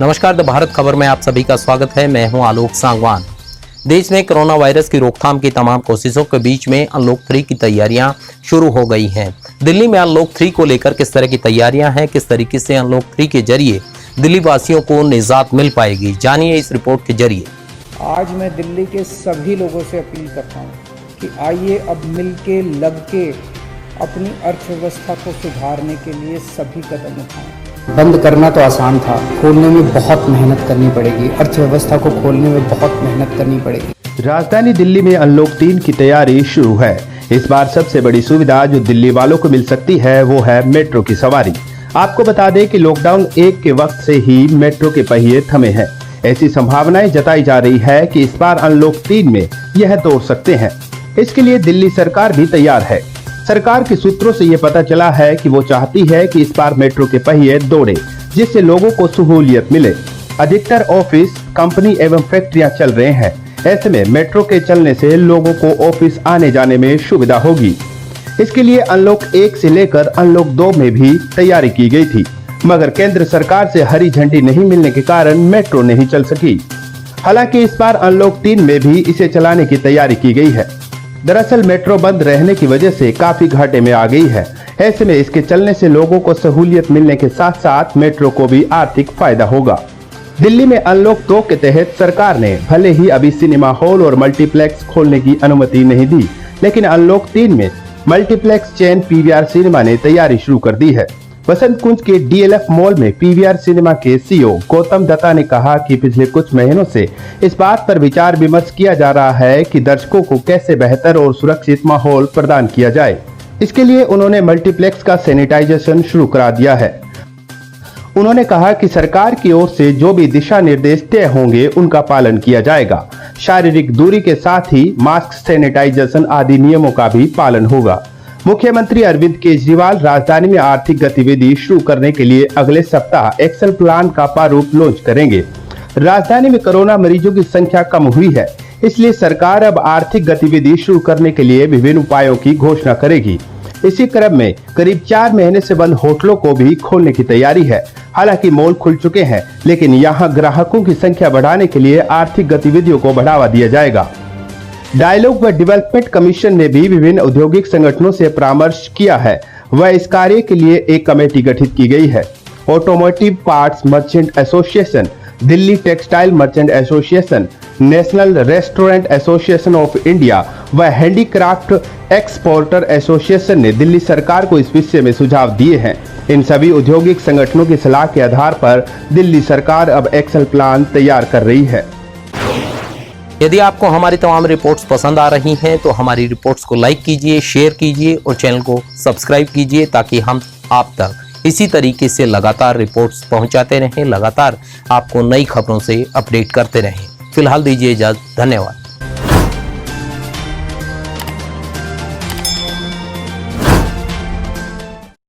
नमस्कार, द भारत खबर में आप सभी का स्वागत है। मैं हूं आलोक सांगवान। देश में कोरोना वायरस की रोकथाम की तमाम कोशिशों के बीच में अनलॉक 3 की तैयारियां शुरू हो गई हैं। दिल्ली में अनलॉक 3 को लेकर किस तरह की तैयारियां हैं, किस तरीके से अनलॉक 3 के जरिए दिल्ली वासियों को निजात मिल पाएगी, जानिए इस रिपोर्ट के जरिए। आज मैं दिल्ली के सभी लोगों से अपील करता हूँ कि आइए अब मिलके लग के अपनी अर्थव्यवस्था को सुधारने के लिए सभी कदम उठाएं। बंद करना तो आसान था, खोलने में बहुत मेहनत करनी पड़ेगी। अर्थव्यवस्था को खोलने में बहुत मेहनत करनी पड़ेगी। राजधानी दिल्ली में अनलॉक 3 की तैयारी शुरू है। इस बार सबसे बड़ी सुविधा जो दिल्ली वालों को मिल सकती है वो है मेट्रो की सवारी। आपको बता दें कि लॉकडाउन 1 के वक्त से ही मेट्रो के पहिए थमे हैं। ऐसी संभावनाएं जताई जा रही है कि इस बार अनलॉक 3 में यह दौड़ सकते हैं। इसके लिए दिल्ली सरकार भी तैयार है। सरकार के सूत्रों से ये पता चला है कि वो चाहती है कि इस बार मेट्रो के पहिए दौड़े, जिससे लोगों को सहूलियत मिले। अधिकतर ऑफिस, कंपनी एवं फैक्ट्रियां चल रहे हैं। ऐसे में मेट्रो के चलने से लोगों को ऑफिस आने जाने में सुविधा होगी। इसके लिए अनलॉक 1 से लेकर अनलॉक 2 में भी तैयारी की गई थी, मगर केंद्र सरकार से हरी झंडी नहीं मिलने के कारण मेट्रो नहीं चल सकी। हालांकि इस बार अनलॉक 3 में भी इसे चलाने की तैयारी की गई है। दरअसल मेट्रो बंद रहने की वजह से काफी घाटे में आ गई है। ऐसे में इसके चलने से लोगों को सहूलियत मिलने के साथ साथ मेट्रो को भी आर्थिक फायदा होगा। दिल्ली में अनलॉक 2 के तहत सरकार ने भले ही अभी सिनेमा हॉल और मल्टीप्लेक्स खोलने की अनुमति नहीं दी, लेकिन अनलॉक 3 में मल्टीप्लेक्स चेन पीवीआर सिनेमा ने तैयारी शुरू कर दी है। बसंत कुंज के डीएलएफ मॉल में पीवीआर सिनेमा के सीईओ गौतम दत्ता ने कहा कि पिछले कुछ महीनों से इस बात पर विचार विमर्श किया जा रहा है कि दर्शकों को कैसे बेहतर और सुरक्षित माहौल प्रदान किया जाए। इसके लिए उन्होंने मल्टीप्लेक्स का सैनिटाइजेशन शुरू करा दिया है। उन्होंने कहा कि सरकार की ओर से जो भी दिशा निर्देश तय होंगे उनका पालन किया जाएगा। शारीरिक दूरी के साथ ही मास्क, सैनिटाइजेशन आदि नियमों का भी पालन होगा। मुख्यमंत्री अरविंद केजरीवाल राजधानी में आर्थिक गतिविधि शुरू करने के लिए अगले सप्ताह एक्शन प्लान का प्रारूप लॉन्च करेंगे। राजधानी में कोरोना मरीजों की संख्या कम हुई है, इसलिए सरकार अब आर्थिक गतिविधि शुरू करने के लिए विभिन्न उपायों की घोषणा करेगी। इसी क्रम में करीब 4 महीने से बंद होटलों को भी खोलने की तैयारी है। हालांकि मॉल खुल चुके हैं, लेकिन यहाँ ग्राहकों की संख्या बढ़ाने के लिए आर्थिक गतिविधियों को बढ़ावा दिया जाएगा। डायलॉग व डेवलपमेंट कमीशन ने भी विभिन्न औद्योगिक संगठनों से परामर्श किया है। वह इस कार्य के लिए एक कमेटी गठित की गई है। Automotive parts merchant association, Delhi textile merchant association, national restaurant association of India व हैंडीक्राफ्ट एक्सपोर्टर एसोसिएशन ने दिल्ली सरकार को इस विषय में सुझाव दिए हैं। इन सभी औद्योगिक संगठनों की सलाह के आधार पर दिल्ली सरकार अब एक्शन प्लान तैयार कर रही है। यदि आपको हमारी तमाम रिपोर्ट्स पसंद आ रही हैं तो हमारी रिपोर्ट्स को लाइक कीजिए, शेयर कीजिए और चैनल को सब्सक्राइब कीजिए, ताकि हम आप तक इसी तरीके से लगातार रिपोर्ट्स पहुंचाते रहें, लगातार आपको नई खबरों से अपडेट करते रहें। फिलहाल दीजिए इजाजत। धन्यवाद।